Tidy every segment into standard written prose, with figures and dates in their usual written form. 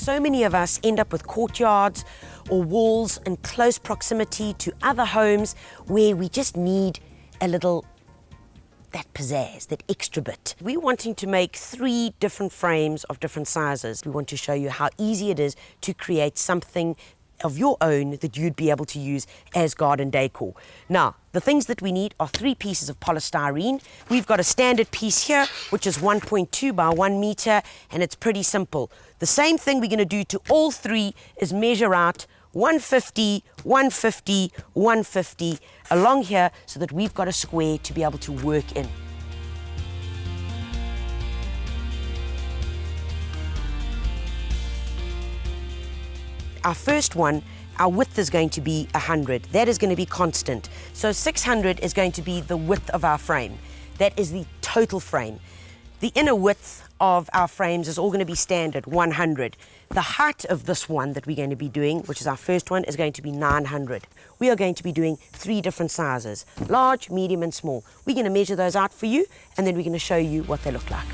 So many of us end up with courtyards or walls in close proximity to other homes where we just need a little that pizzazz, that extra bit. We're wanting to make 3 different frames of different sizes. We want to show you how easy it is to create something of your own that you'd be able to use as garden decor. Now, the things that we need are 3 pieces of polystyrene. We've got a standard piece here, which is 1.2 by 1 meter, and it's pretty simple. The same thing we're gonna do to all 3 is measure out 150, 150, 150 along here so that we've got a square to be able to work in. Our first one, our width is going to be 100. That is going to be constant. So 600 is going to be the width of our frame. That is the total frame. The inner width of our frames is all going to be standard, 100. The height of this one that we're going to be doing, which is our first one, is going to be 900. We are going to be doing 3 different sizes, large, medium and small. We're going to measure those out for you and then we're going to show you what they look like.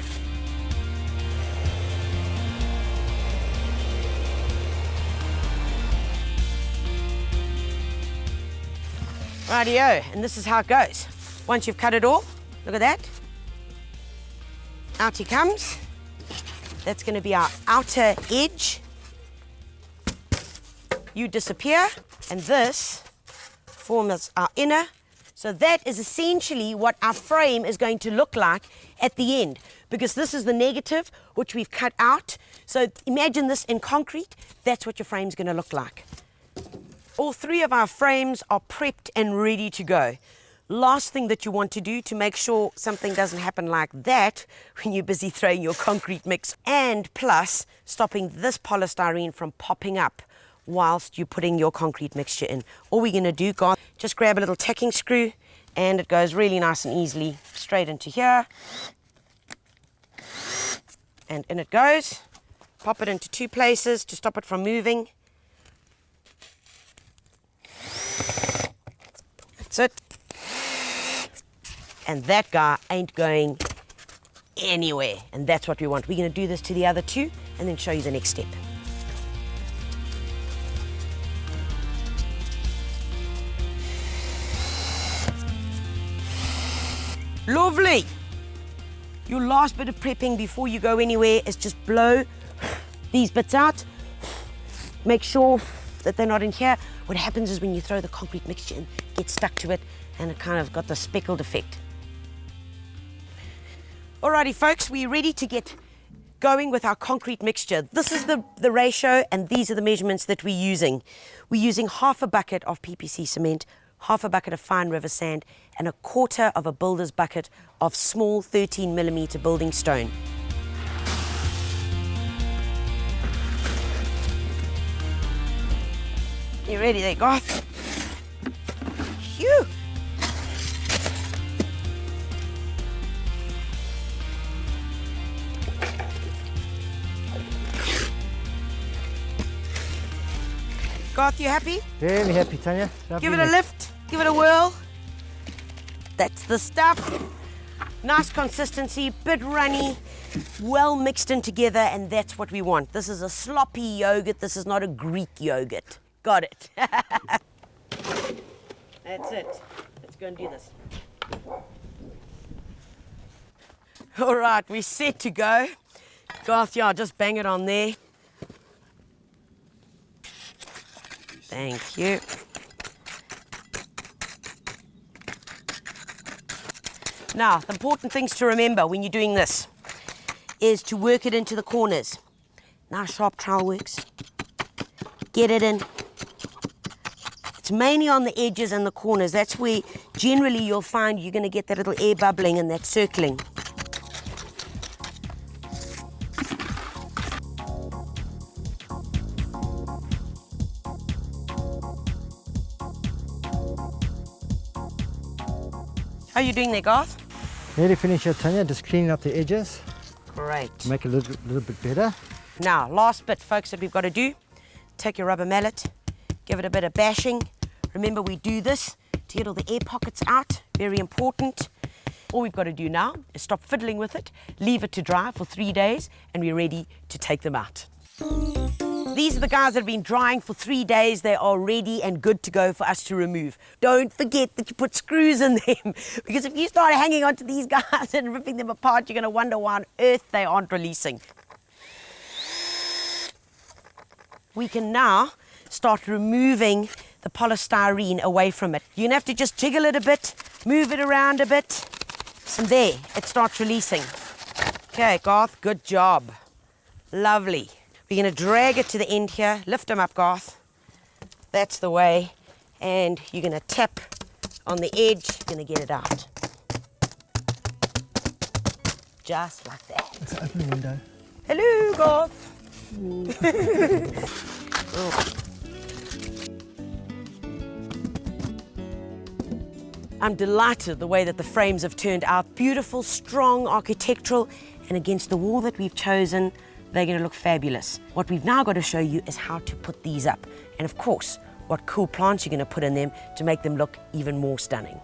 Rightio, and this is how it goes. Once you've cut it all, look at that. Out he comes. That's going to be our outer edge. You disappear, and this forms our inner. So that is essentially what our frame is going to look like at the end, because this is the negative, which we've cut out. So imagine this in concrete. That's what your frame's going to look like. All 3 of our frames are prepped and ready to go. Last thing that you want to do to make sure something doesn't happen like that when you're busy throwing your concrete mix, and plus stopping this polystyrene from popping up whilst you're putting your concrete mixture in. All we're going to do, guys, just grab a little tacking screw and it goes really nice and easily straight into here. And in it goes. Pop it into 2 places to stop it from moving. That's it. And that guy ain't going anywhere. And that's what we want. We're going to do this to the other 2 and then show you the next step. Lovely. Your last bit of prepping before you go anywhere is just blow these bits out. Make sure that they're not in here. What happens is when you throw the concrete mixture in, it gets stuck to it and it kind of got the speckled effect. Alrighty folks, we're ready to get going with our concrete mixture. This is the ratio and these are the measurements that we're using. We're using half a bucket of PPC cement, half a bucket of fine river sand and a quarter of a builder's bucket of small 13mm building stone. You ready there, Garth? Phew! Garth, you happy? Very happy, Tanya. Give it a lift, give it a whirl. That's the stuff. Nice consistency, bit runny, well mixed in together, and that's what we want. This is a sloppy yogurt, this is not a Greek yogurt. Got it. That's it. Let's go and do this. All right, we're set to go. Garth, yeah, just bang it on there. Thank you. Now, the important things to remember when you're doing this is to work it into the corners. Nice sharp trowel works. Get it in. It's mainly on the edges and the corners. That's where generally you'll find you're going to get that little air bubbling and that circling. How are you doing there, Garth? Nearly finished here, Tanya. Just cleaning up the edges. Great. Make it a little bit better. Now, last bit, folks, that we've got to do. Take your rubber mallet, give it a bit of bashing. Remember, we do this to get all the air pockets out. Very important. All we've got to do now is stop fiddling with it, leave it to dry for 3 days, and we're ready to take them out. These are the guys that have been drying for 3 days. They are ready and good to go for us to remove. Don't forget that you put screws in them, because if you start hanging onto these guys and ripping them apart, you're going to wonder why on earth they aren't releasing. We can now start removing the polystyrene away from it. You're going to have to just jiggle it a bit, move it around a bit, and there, it starts releasing. Okay, Garth, good job. Lovely. We're going to drag it to the end here, lift them up, Garth. That's the way. And you're going to tap on the edge, you're going to get it out. Just like that. Let's open the window. Hello, Garth. Oh. I'm delighted the way that the frames have turned out. Beautiful, strong, architectural, and against the wall that we've chosen, they're going to look fabulous. What we've now got to show you is how to put these up. And of course, what cool plants you're going to put in them to make them look even more stunning.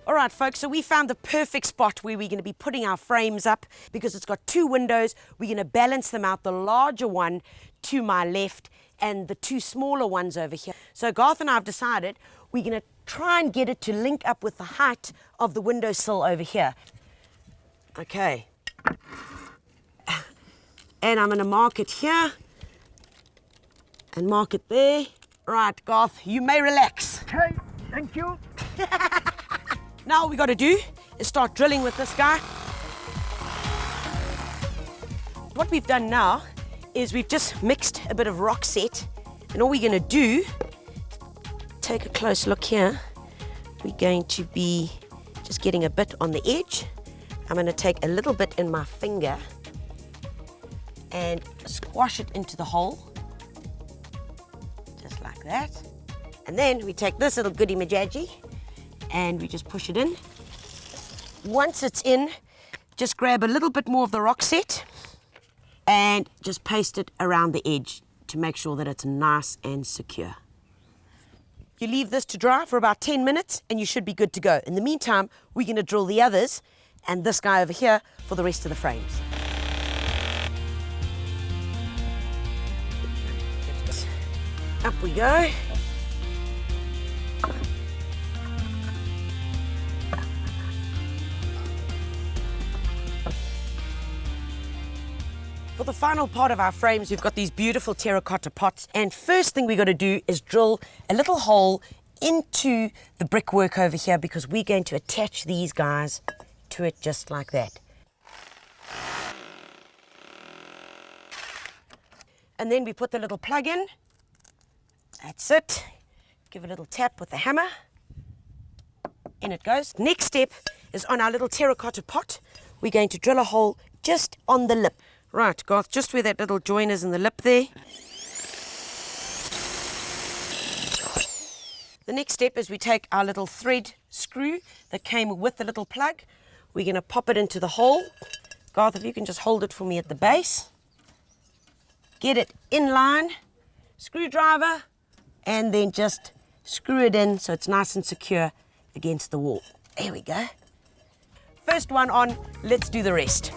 All right, folks, so we found the perfect spot where we're going to be putting our frames up because it's got 2 windows. We're going to balance them out, the larger one to my left and the 2 smaller ones over here. So Garth and I have decided we're going to try and get it to link up with the height of the windowsill over here. Okay. And I'm going to mark it here and mark it there. Right, Garth, you may relax. Okay, thank you. Now all we got to do is start drilling with this guy. What we've done now is we've just mixed a bit of rock set, and all we're going to do, take a close look here, we're going to be just getting a bit on the edge. I'm going to take a little bit in my finger and squash it into the hole, just like that. And then we take this little goody majaji and we just push it in. Once it's in, just grab a little bit more of the rock set and just paste it around the edge to make sure that it's nice and secure. You leave this to dry for about 10 minutes and you should be good to go. In the meantime, we're going to drill the others and this guy over here for the rest of the frames. Up we go. For the final part of our frames, we've got these beautiful terracotta pots. And first thing we got to do is drill a little hole into the brickwork over here because we're going to attach these guys to it just like that. And then we put the little plug in. That's it. Give a little tap with the hammer. In it goes. Next step is on our little terracotta pot. We're going to drill a hole just on the lip. Right, Garth, just where that little join is in the lip there. The next step is we take our little thread screw that came with the little plug. We're going to pop it into the hole. Garth, if you can just hold it for me at the base. Get it in line, screwdriver, and then just screw it in so it's nice and secure against the wall. There we go. First one on, let's do the rest.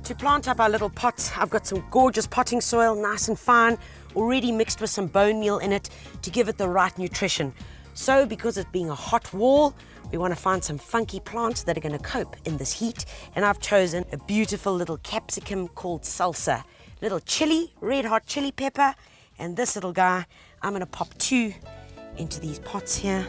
To plant up our little pots, I've got some gorgeous potting soil, nice and fine, already mixed with some bone meal in it to give it the right nutrition. So because it's being a hot wall, we want to find some funky plants that are going to cope in this heat. And I've chosen a beautiful little capsicum called salsa. Little chili, red hot chili pepper. And this little guy, I'm going to pop 2 into these pots here.